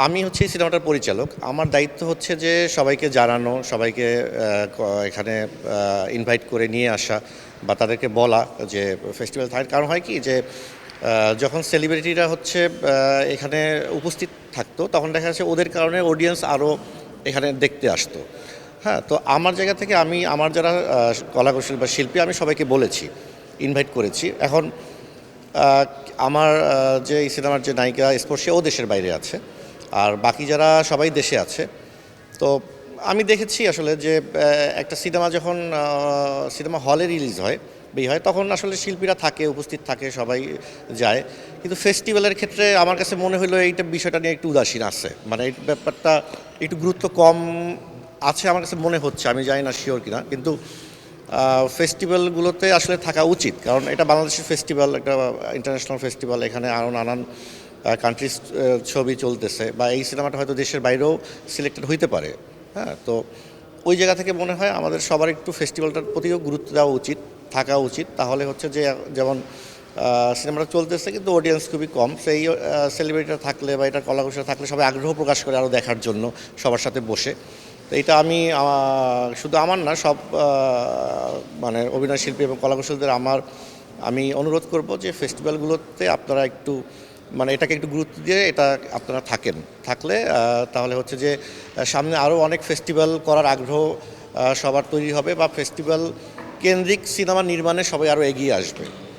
আমি হচ্ছে এই সিনেমাটার পরিচালক। আমার দায়িত্ব হচ্ছে যে সবাইকে জানানো, সবাইকে এখানে ইনভাইট করে নিয়ে আসা বা তাদেরকে বলা যে ফেস্টিভ্যাল থাকার কারণ হয় কি যে যখন সেলিব্রিটিরা হচ্ছে এখানে উপস্থিত থাকতো তখন দেখা যাচ্ছে ওদের কারণে অডিয়েন্স আরও এখানে দেখতে আসতো। হ্যাঁ, তো আমার জায়গা থেকে আমি আমার যারা কলাকৌশলী বা শিল্পী আমি সবাইকে বলেছি, ইনভাইট করেছি। এখন আহ, আমার যে এই সিনেমার যে নায়িকা স্পর্শী ও দেশের বাইরে আছে, আর বাকি যারা সবাই দেশে আছে। তো আমি দেখেছি আসলে যে একটা সিনেমা যখন সিনেমা হলে রিলিজ হয় বের হয় তখন আসলে শিল্পীরা থাকে, উপস্থিত থাকে, সবাই যায়। কিন্তু ফেস্টিভ্যালের ক্ষেত্রে আমার কাছে মনে হলো এইটা বিষয়টা নিয়ে একটু উদাসীন আছে, মানে এই ব্যাপারটা একটু গুরুত্ব কম আছে আমার কাছে মনে হচ্ছে। আমি জানি না শিওর কিনা, কিন্তু ফেস্টিভ্যালগুলোতে আসলে থাকা উচিত, কারণ এটা বাংলাদেশের ফেস্টিভ্যাল, একটা ইন্টারন্যাশনাল ফেস্টিভ্যাল। এখানে আরও নানান কান্ট্রিজ ছবি চলতেছে, বা এই সিনেমাটা হয়তো দেশের বাইরেও সিলেক্টেড হইতে পারে। হ্যাঁ, তো ওই জায়গা থেকে মনে হয় আমাদের সবার একটু ফেস্টিভ্যালটার প্রতিও গুরুত্ব দেওয়া উচিত, থাকা উচিত। তাহলে হচ্ছে যে যেমন সিনেমাটা চলতেছে কিন্তু অডিয়েন্স খুবই কম, সেই সেলিব্রিটিটা থাকলে বা এটা কলাকুশলী থাকলে সবাই আগ্রহ প্রকাশ করে আরও দেখার জন্য সবার সাথে বসে। তো এটা আমি শুধু আমার না, সব মানে অভিনয় শিল্পী এবং কলাকুশলীদের আমি অনুরোধ করব যে ফেস্টিভ্যালগুলোতে আপনারা একটু মানে এটাকে একটু গুরুত্ব দিয়ে এটা আপনারা থাকলে তাহলে হচ্ছে যে সামনে আরও অনেক ফেস্টিভ্যাল করার আগ্রহ সবার তৈরি হবে, বা ফেস্টিভ্যাল কেন্দ্রিক সিনেমা নির্মাণে সবাই আরও এগিয়ে আসবে।